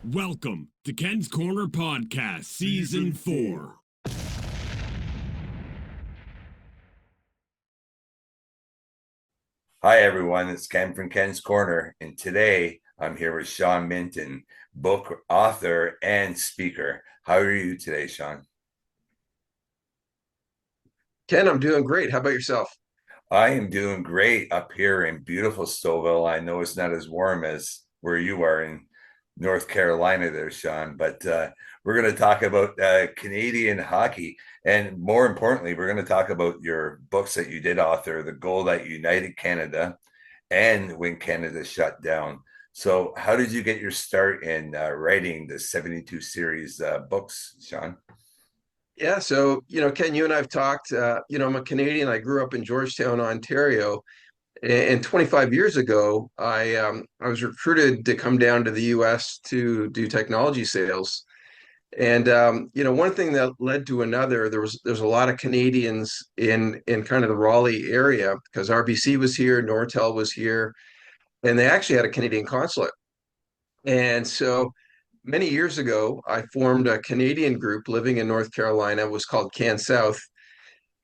Welcome to Ken's Korner Podcast, Season 4. Hi, everyone. It's Ken from Ken's Korner, and today I'm here with Sean Mitton, book author and speaker. How are you today, Sean? Ken, I'm doing great. How about yourself? I am doing great up here in beautiful Stouffville. I know it's not as warm as where you are in North Carolina there, Sean, but we're going to talk about Canadian hockey. And more importantly, we're going to talk about your books that you did author, The Goal That United Canada and When Canada Shut Down. So how did you get your start in writing the 72 series books, Sean? Yeah, so Ken, you and I've talked. I'm a Canadian. I grew up in Georgetown, Ontario, and 25 years ago, I was recruited to come down to the U.S. to do technology sales. And one thing that led to another. There's a lot of Canadians in kind of the Raleigh area because RBC was here, Nortel was here, and they actually had a Canadian consulate. And so many years ago, I formed a Canadian group living in North Carolina. It was called Can South.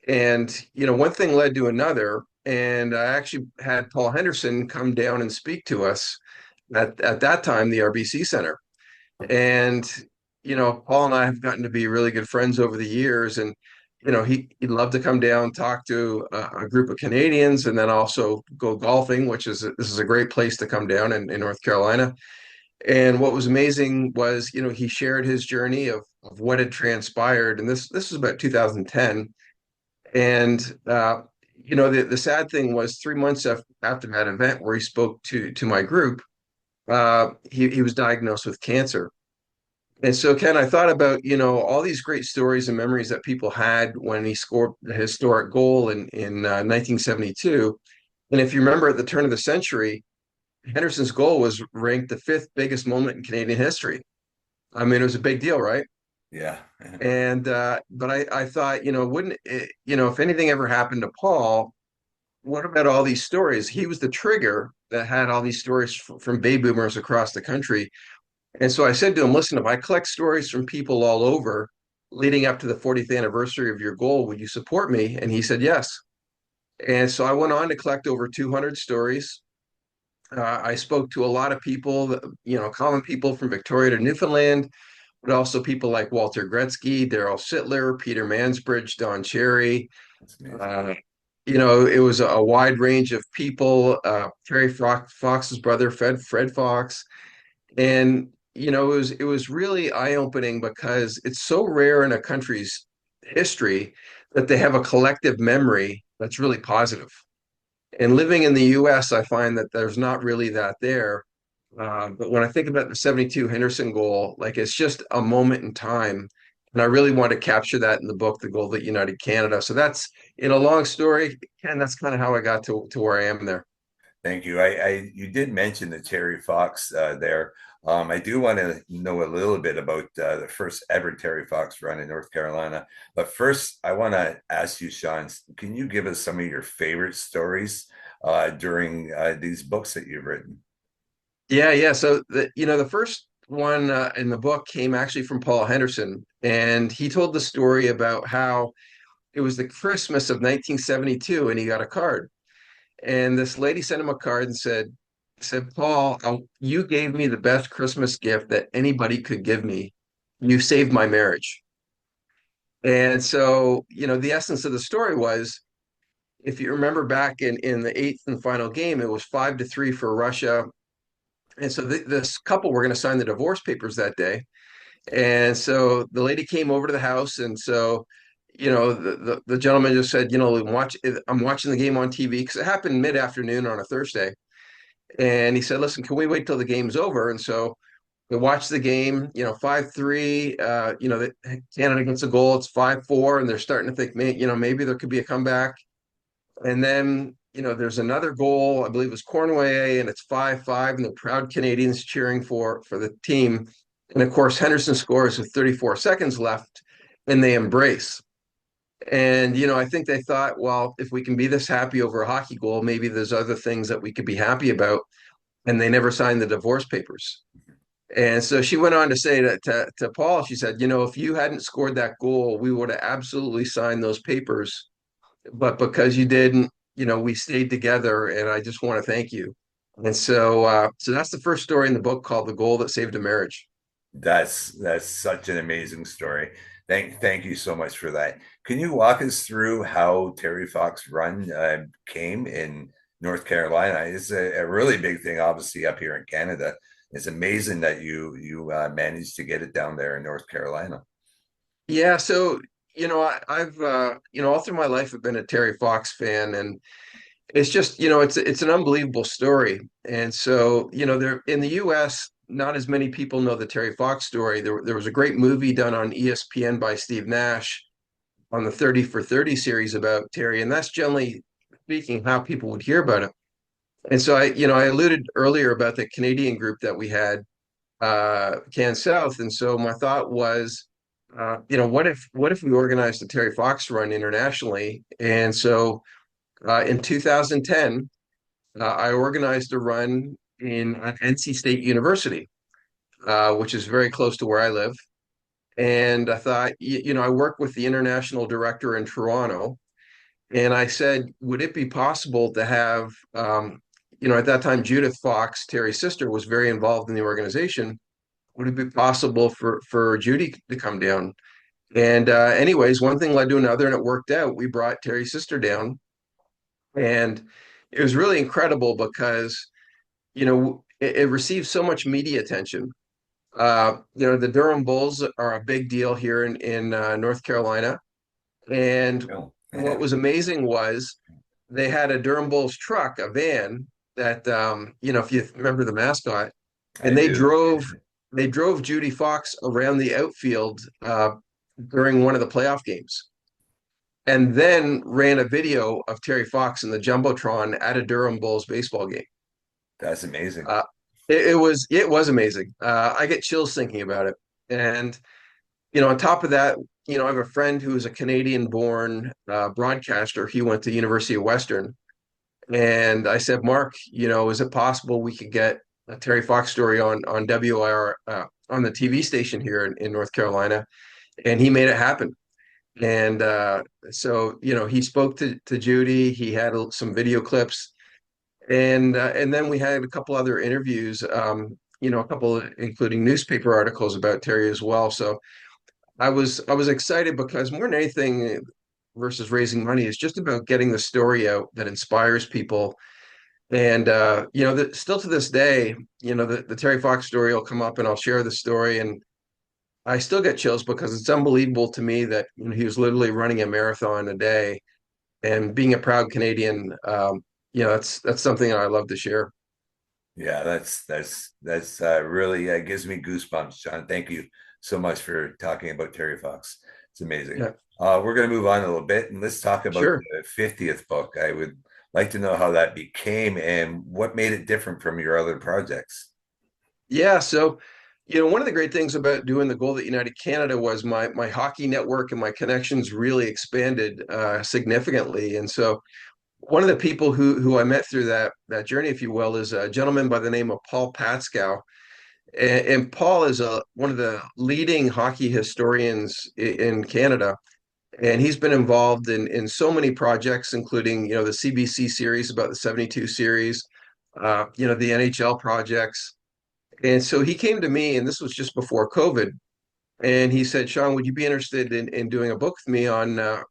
And, one thing led to another. And I actually had Paul Henderson come down and speak to us at that time, the RBC Center. And, Paul and I have gotten to be really good friends over the years. And, he'd love to come down, talk to a group of Canadians, and then also go golfing, this is a great place to come down in North Carolina. And what was amazing was, he shared his journey of what had transpired. And this was about 2010. And, the sad thing was 3 months after that event where he spoke to my group, he was diagnosed with cancer. And so, Ken, I thought about, all these great stories and memories that people had when he scored the historic goal in 1972. And if you remember at the turn of the century, Henderson's goal was ranked the fifth biggest moment in Canadian history. I mean, it was a big deal, right? Yeah. And but I thought, wouldn't it, if anything ever happened to Paul, what about all these stories? He was the trigger that had all these stories from baby boomers across the country. And so I said to him, listen, if I collect stories from people all over leading up to the 40th anniversary of your goal, would you support me? And he said yes. And so I went on to collect over 200 stories. I spoke to a lot of people, common people from Victoria to Newfoundland, but also people like Walter Gretzky, Daryl Sittler, Peter Mansbridge, Don Cherry. That's amazing. It was a wide range of people. Terry Fox's brother, Fred Fox, and it was really eye-opening because it's so rare in a country's history that they have a collective memory that's really positive. And living in the US, I find that there's not really that there. But when I think about the 72 Henderson goal, like it's just a moment in time. And I really want to capture that in the book, The Goal That United Canada. So that's in a long story, Ken, that's kind of how I got to where I am there. Thank you. You did mention the Terry Fox there. I do want to know a little bit about the first ever Terry Fox run in North Carolina. But first, I want to ask you, Sean, can you give us some of your favorite stories during these books that you've written? Yeah. So the first one in the book came actually from Paul Henderson, and he told the story about how it was the Christmas of 1972, and he got a card. And this lady sent him a card and said, Paul, you gave me the best Christmas gift that anybody could give me. You saved my marriage. And so, the essence of the story was, if you remember back in the eighth and final game, it was 5-3 for Russia. And so this couple were going to sign the divorce papers that day. And so the lady came over to the house. And so, the gentleman just said, I'm watching the game on TV because it happened mid-afternoon on a Thursday. And he said, listen, can we wait till the game's over? And so we watched the game, 5-3, Canada gets a goal, it's 5-4, and they're starting to think, maybe there could be a comeback. And then, there's another goal, I believe it was Cornway, and it's 5-5, and the proud Canadians cheering for the team. And of course, Henderson scores with 34 seconds left, and they embrace. And, I think they thought, well, if we can be this happy over a hockey goal, maybe there's other things that we could be happy about. And they never signed the divorce papers. And so she went on to say to Paul, she said, if you hadn't scored that goal, we would have absolutely signed those papers. But because you didn't, we stayed together, and I just want to thank you. And so that's the first story in the book, called "The Goal That Saved a Marriage." That's such an amazing story. Thank you so much for that. Can you walk us through how Terry Fox Run came in North Carolina? It's a really big thing, obviously, up here in Canada. It's amazing that you managed to get it down there in North Carolina. Yeah, so I've all through my life I've been a Terry Fox fan, and it's just it's an unbelievable story. And so there in the U.S., not as many people know the Terry Fox story. There was a great movie done on ESPN by Steve Nash on the 30 for 30 series about Terry, and that's generally speaking how people would hear about it. And so I alluded earlier about the Canadian group that we had, Can South, and so my thought was, what if we organized the Terry Fox Run internationally? And so in 2010, I organized a run at NC State University, which is very close to where I live. And I thought, I work with the international director in Toronto, and I said, would it be possible to have, at that time, Judith Fox, Terry's sister, was very involved in the organization. Would it be possible for Judy to come down? And anyways, one thing led to another, and it worked out. We brought Terry's sister down, and it was really incredible because, it received so much media attention. The Durham Bulls are a big deal here in North Carolina. And Oh, what was amazing was they had a Durham Bulls truck, a van that, if you remember the mascot, I and they do. drove Judy Fox around the outfield during one of the playoff games, and then ran a video of Terry Fox in the Jumbotron at a Durham Bulls baseball game. That's amazing. Uh, it was amazing. I get chills thinking about it. And on top of that, I have a friend who is a Canadian-born broadcaster. He went to University of Western, and I said, Mark, is it possible we could get a Terry Fox story on WIR on the TV station here in North Carolina? And he made it happen. And so he spoke to Judy. He had some video clips, and then we had a couple other interviews. A couple including newspaper articles about Terry as well. So I was excited because more than anything, versus raising money, is just about getting the story out that inspires people. And still to this day, the Terry Fox story will come up, and I'll share the story, and I still get chills because it's unbelievable to me that he was literally running a marathon a day, and being a proud Canadian. That's something I love to share. Yeah, that's really gives me goosebumps, John. Thank you so much for talking about Terry Fox. It's amazing. Yeah, We're going to move on a little bit and let's talk about sure. the 50th book. I would like to know how that became and what made it different from your other projects. Yeah, so one of the great things about doing the Goal That United Canada was my hockey network and my connections really expanded significantly. And so one of the people who I met through that journey, if you will, is a gentleman by the name of Paul Patskow. And Paul is one of the leading hockey historians in Canada. And he's been involved in so many projects, including, the CBC series about the 72 series, the NHL projects. And so he came to me, and this was just before COVID. And he said, Sean, would you be interested in doing a book with me on the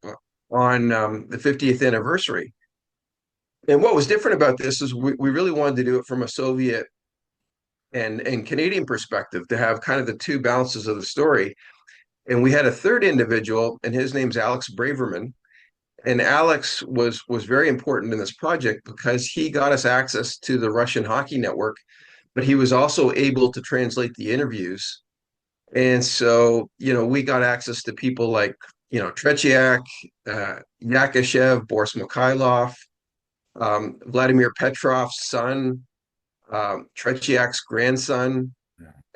50th anniversary? And what was different about this is we really wanted to do it from a Soviet and Canadian perspective, to have kind of the two balances of the story. And we had a third individual, and his name's Alex Braverman. And Alex was very important in this project because he got us access to the Russian hockey network, but he was also able to translate the interviews. And so, we got access to people like, Tretiak, Yakashev, Boris Mikhailov, Vladimir Petrov's son, Tretiak's grandson,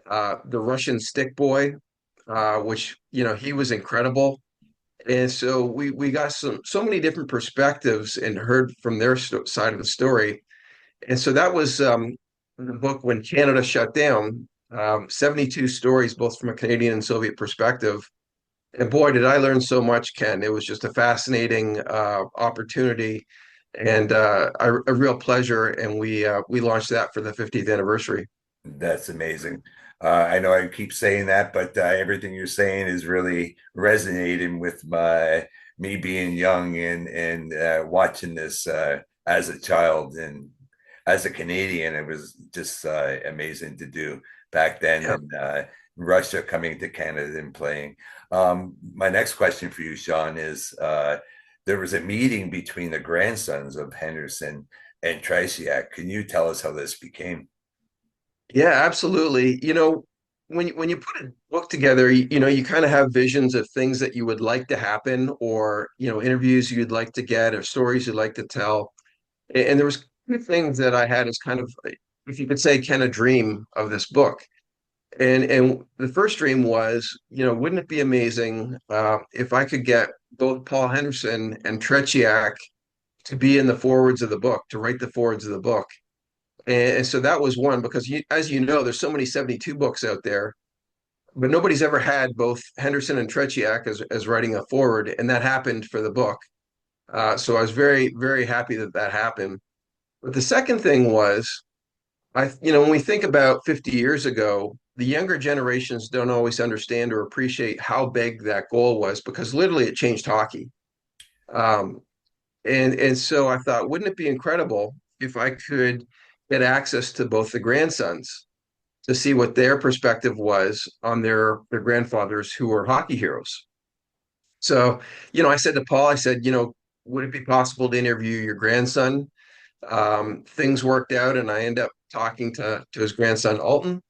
the Russian stick boy, which, he was incredible. And so we got so many different perspectives and heard from their side of the story. And so that was the book when Canada shut down. 72 stories, both from a Canadian and Soviet perspective. And boy, did I learn so much, Ken. It was just a fascinating opportunity and a real pleasure. And we launched that for the 50th anniversary. That's amazing. I know I keep saying that, but everything you're saying is really resonating with me being young and watching this as a child and as a Canadian. It was just amazing to do back then, Yeah. and Russia coming to Canada and playing. My next question for you, Sean, is there was a meeting between the grandsons of Henderson and Tretiak. Can you tell us how this became? Yeah, absolutely. When you put a book together, you kind of have visions of things that you would like to happen, or interviews you'd like to get, or stories you'd like to tell. And there was two things that I had as kind of, if you could say, kind of dream of this book. And the first dream was, wouldn't it be amazing if I could get both Paul Henderson and Tretiak to be in the forwards of the book, to write the forwards of the book. And so that was one, because as you know, there's so many 72 books out there, but nobody's ever had both Henderson and Tretiak as writing a forward, and that happened for the book. So I was very, very happy that that happened. But the second thing was, when we think about 50 years ago, the younger generations don't always understand or appreciate how big that goal was, because literally it changed hockey. Um, and so I thought, wouldn't it be incredible if I could get access to both the grandsons to see what their perspective was on their grandfathers who were hockey heroes. So, I said to Paul, I said, would it be possible to interview your grandson? Things worked out, and I ended up talking to his grandson Alton.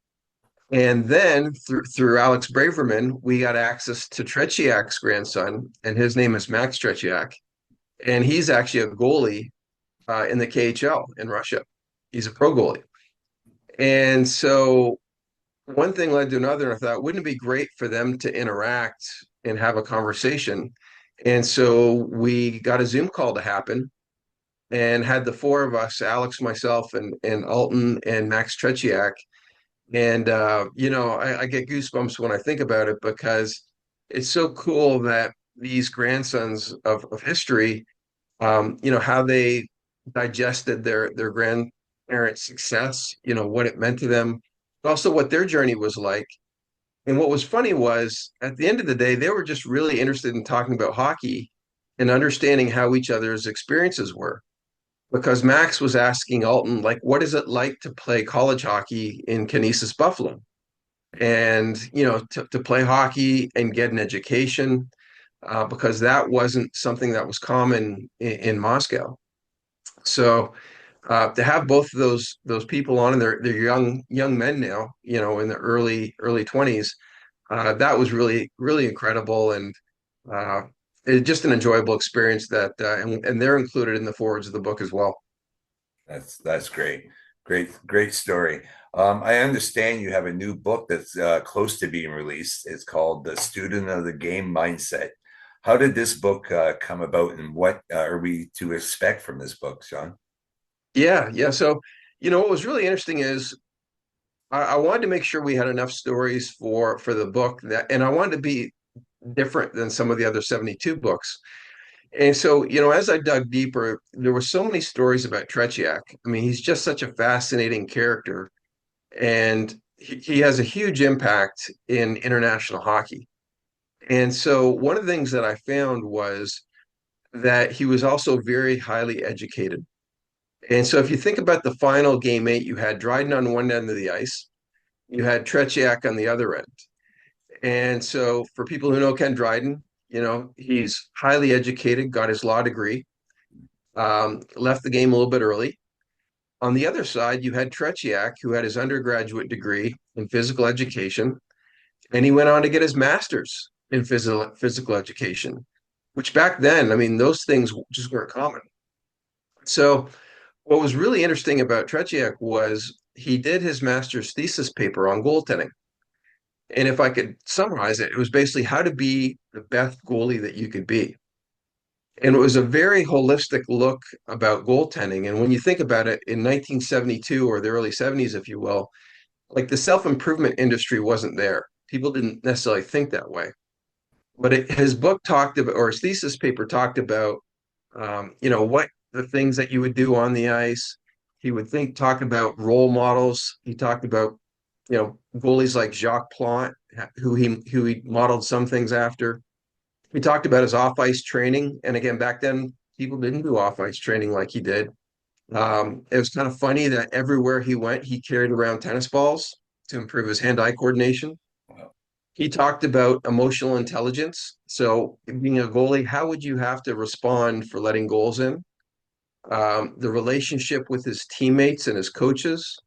And then through Alex Braverman, we got access to Tretiak's grandson, and his name is Max Tretiak, and he's actually a goalie in the KHL in Russia. He's a pro goalie. And so one thing led to another, and I thought, wouldn't it be great for them to interact and have a conversation? And so we got a Zoom call to happen and had the four of us, Alex, myself, and Alton and Max Tretiak. And I get goosebumps when I think about it, because it's so cool that these grandsons of history, how they digested their grandparents' success, what it meant to them, but also what their journey was like. And what was funny was, at the end of the day, they were just really interested in talking about hockey and understanding how each other's experiences were. Because Max was asking Alton, like, what is it like to play college hockey in Canisius Buffalo? And, to play hockey and get an education, because that wasn't something that was common in Moscow. So to have both of those people on, and they're young men now, in the early 20s, that was really, really incredible, and it's just an enjoyable experience that and they're included in the forwards of the book as well. That's great. Great story. I understand you have a new book that's close to being released. It's called The Student of the Game Mindset. How did this book come about, and what are we to expect from this book, Sean? Yeah. So, what was really interesting is I wanted to make sure we had enough stories for the book, and I wanted to be different than some of the other 72 books. And so, as I dug deeper, there were so many stories about Tretiak. I mean, he's just such a fascinating character, and he has a huge impact in international hockey. And so, one of the things that I found was that he was also very highly educated. And so, if you think about the final game eight, you had Dryden on one end of the ice, you had Tretiak on the other end. And so, for people who know Ken Dryden, he's highly educated, got his law degree, left the game a little bit early. On the other side, you had Tretiak, who had his undergraduate degree in physical education, and he went on to get his master's in physical education, which back then, I mean, those things just weren't common. So, what was really interesting about Tretiak was he did his master's thesis paper on goaltending. And if I could summarize it, it was basically how to be the best goalie that you could be. And it was a very holistic look about goaltending. And when you think about it, in 1972, or the early 70s, if you will, like the self-improvement industry wasn't there. People didn't necessarily think that way. But his book talked about, or his thesis paper talked about, what the things that you would do on the ice. He would talk about role models. He talked about, goalies like Jacques Plante, who he modeled some things after. He talked about his off ice training, and again, back then people didn't do off ice training like he did. It was kind of funny that everywhere he went, he carried around tennis balls to improve his hand-eye coordination. Wow. He talked about emotional intelligence. So, being a goalie, how would you have to respond for letting goals in? The relationship with his teammates and his coaches.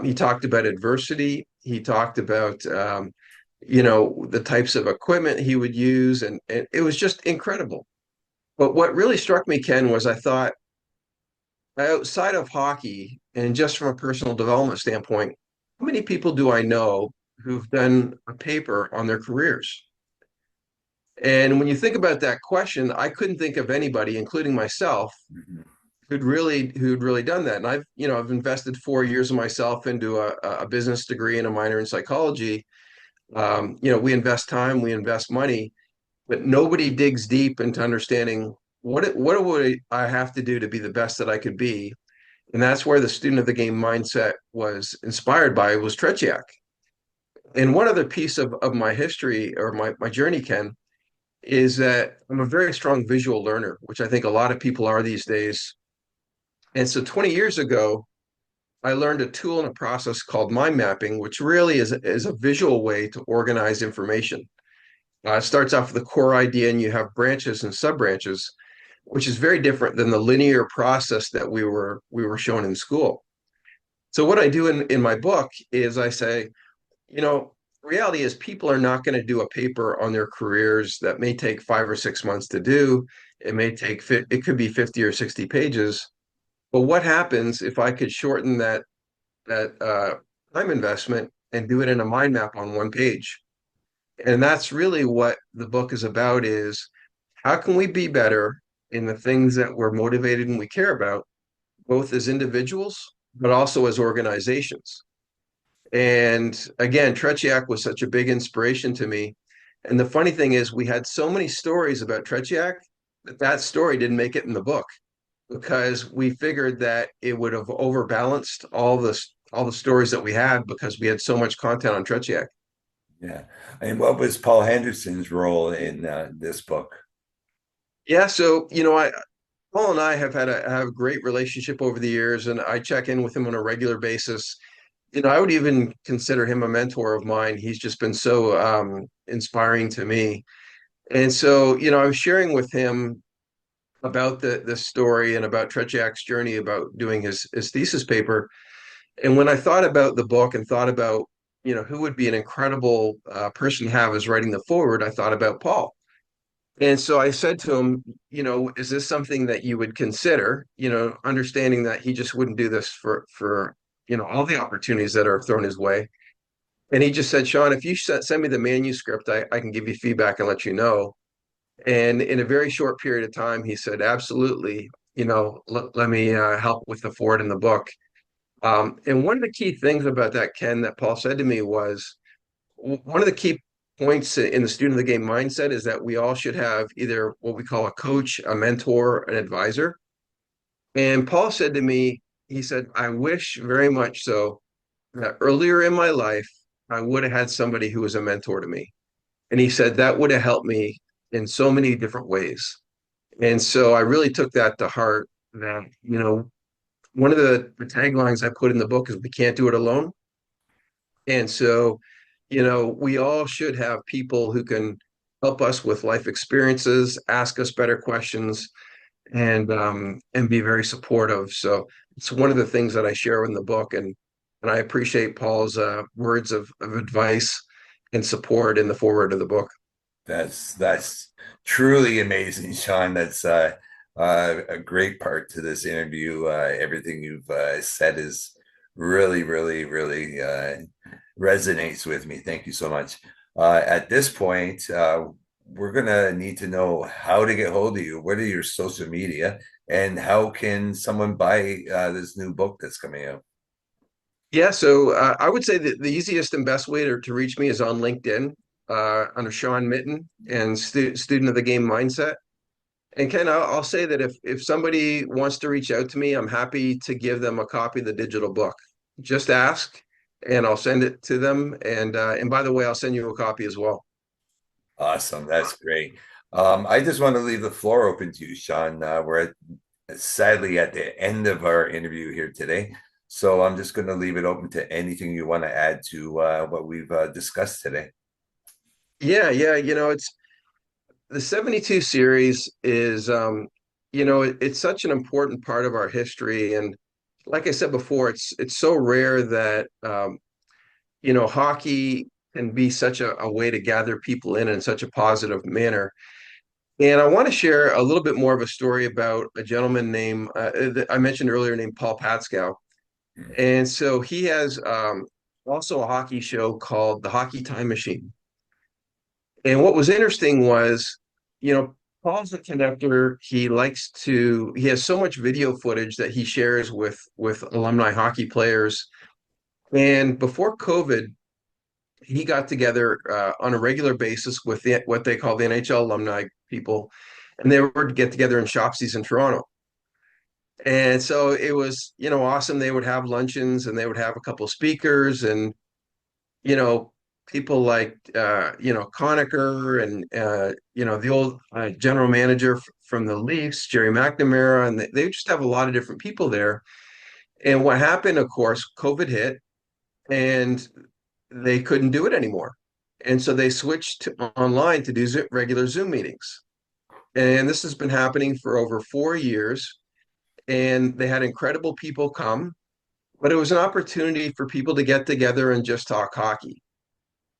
He talked about adversity. He talked about, the types of equipment he would use, and it was just incredible. But what really struck me, Ken, was I thought, outside of hockey and just from a personal development standpoint, how many people do I know who've done a paper on their careers? And when you think about that question, I couldn't think of anybody, including myself, Mhm. who'd really done that. And I've invested 4 years of myself into a business degree and a minor in psychology. We invest time, we invest money, but nobody digs deep into understanding what would I have to do to be the best that I could be. And that's where the student of the game mindset was inspired by was Tretiak. And one other piece of my history or my journey, Ken, is that I'm a very strong visual learner, which I think a lot of people are these days. And so 20 years ago, I learned a tool and a process called mind mapping, which really is a visual way to organize information. It starts off with a core idea, and you have branches and sub branches, which is very different than the linear process that we were shown in school. So what I do in my book is I say, reality is people are not going to do a paper on their careers that may take 5 or 6 months to do. It could be 50 or 60 pages. But what happens if I could shorten that time investment and do it in a mind map on one page? And that's really what the book is about, is how can we be better in the things that we're motivated and we care about, both as individuals, but also as organizations. And again, Tretiak was such a big inspiration to me. And the funny thing is, we had so many stories about Tretiak that story didn't make it in the book because we figured that it would have overbalanced all the stories that we had because we had so much content on Tretiak. Yeah. And what was Paul Henderson's role in this book? Yeah, so Paul and I have a great relationship over the years, and I check in with him on a regular basis. I would even consider him a mentor of mine. He's just been so inspiring to me. And so, I was sharing with him about the story and about Tretiak's journey about doing his thesis paper. And when I thought about the book and thought about, who would be an incredible person to have as writing the forward, I thought about Paul. And so I said to him, is this something that you would consider, understanding that he just wouldn't do this for all the opportunities that are thrown his way. And he just said, Sean, if you send me the manuscript, I can give you feedback and let you know. And in a very short period of time, he said, absolutely, let me help with the forward in the book. And one of the key things about that, Ken, that Paul said to me was one of the key points in the student of the game mindset is that we all should have either what we call a coach, a mentor, an advisor. And Paul said to me, he said, I wish very much so that earlier in my life, I would have had somebody who was a mentor to me. And he said that would have helped me in so many different ways. And so I really took that to heart that, one of the taglines I put in the book is we can't do it alone. And so, we all should have people who can help us with life experiences, ask us better questions, and be very supportive. So it's one of the things that I share in the book, and I appreciate Paul's words of advice and support in the foreword of the book. That's truly amazing, Sean. That's a great part to this interview. Everything you've said is really, really, really resonates with me. Thank you so much. At this point, we're gonna need to know how to get hold of you. What are your social media, and how can someone buy this new book that's coming out? Yeah, so I would say that the easiest and best way to reach me is on LinkedIn under Sean Mitton and student of the game mindset. And Ken, I'll say that if somebody wants to reach out to me, I'm happy to give them a copy of the digital book. Just ask, and I'll send it to them. And by the way, I'll send you a copy as well. Awesome. That's great. I just want to leave the floor open to you, Sean. Sadly at the end of our interview here today. So I'm just going to leave it open to anything you want to add to what we've discussed today. Yeah. It's the 72 series is, it's such an important part of our history. And like I said before, it's so rare that, hockey can be such a way to gather people in such a positive manner. And I want to share a little bit more of a story about a gentleman named, that I mentioned earlier, named Paul Patskow. And so he has also a hockey show called The Hockey Time Machine. And what was interesting was, Paul's a connector. He has so much video footage that he shares with alumni hockey players. And before COVID, he got together on a regular basis with what they call the NHL alumni people, and they were to get together in Shopsies in Toronto. And so it was, awesome. They would have luncheons and they would have a couple speakers and, people like, Conacher and, the old general manager from the Leafs, Jerry McNamara, and they just have a lot of different people there. And what happened, of course, COVID hit and they couldn't do it anymore. And so they switched to online to do regular Zoom meetings. And this has been happening for over 4 years. And they had incredible people come, but it was an opportunity for people to get together and just talk hockey.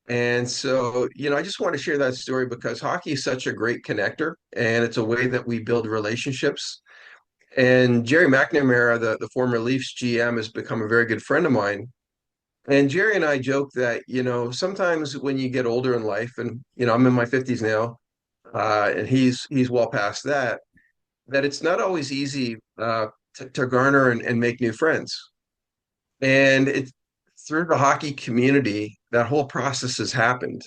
And so, I just want to share that story because hockey is such a great connector and it's a way that we build relationships. And Jerry McNamara, the former Leafs GM, has become a very good friend of mine. And Jerry and I joke that, sometimes when you get older in life, and, I'm in my 50s now, and he's well past that, that it's not always easy to garner and make new friends. And it's through the hockey community, that whole process has happened.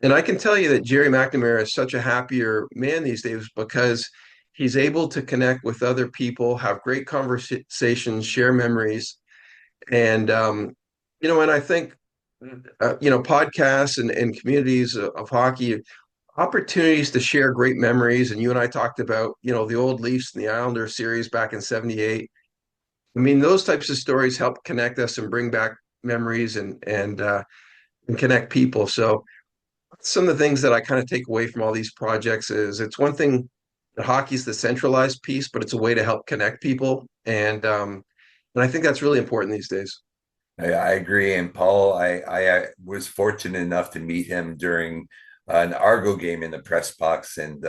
And I can tell you that Jerry McNamara is such a happier man these days because he's able to connect with other people, have great conversations, share memories. And I think, podcasts and communities of hockey, opportunities to share great memories. And you and I talked about, the old Leafs and the Islanders series back in '78. I mean, those types of stories help connect us and bring back memories and connect people. So some of the things that I kind of take away from all these projects is it's one thing that hockey's the centralized piece, but it's a way to help connect people. And I think that's really important these days. I agree. And Paul, I was fortunate enough to meet him during an Argo game in the press box, and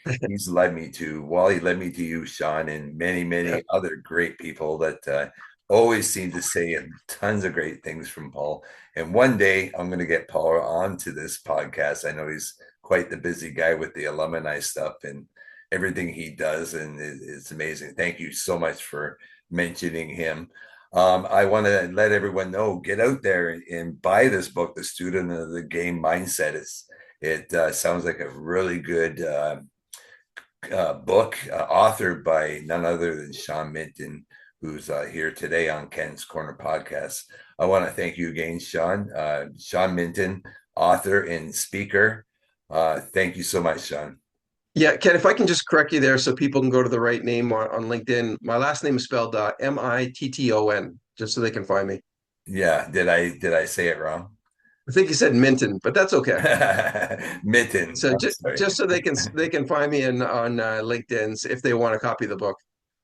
he led me to you, Sean, and many other great people that always seem to say tons of great things from Paul. And one day I'm going to get Paul onto this podcast. I know he's quite the busy guy with the alumni stuff and everything he does, and it's amazing. Thank you so much for mentioning him. I want to let everyone know, get out there and buy this book, The Student of the Game Mindset. It sounds like a really good book, authored by none other than Sean Mitton, who's here today on Ken's Korner Podcast. I want to thank you again, Sean. Sean Mitton, author and speaker. Thank you so much, Sean. Yeah, Ken, if I can just correct you there so people can go to the right name on LinkedIn. My last name is spelled Mitton, just so they can find me. Yeah, did I say it wrong? I think you said Minton, but that's okay. Mitton. So just so they can find me on LinkedIn if they want to copy the book.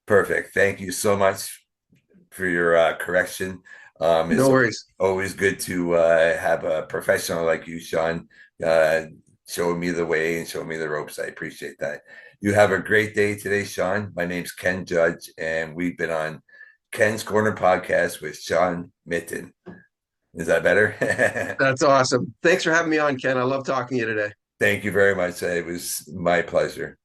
Perfect. Thank you so much for your correction. It's No worries. Always good to have a professional like you, Sean, showing me the way and showing me the ropes. I appreciate that. You have a great day today, Sean. My name's Ken Judge, and we've been on Ken's Korner Podcast with Sean Mitton. Is that better? That's awesome. Thanks for having me on, Ken. I love talking to you today. Thank you very much. It was my pleasure.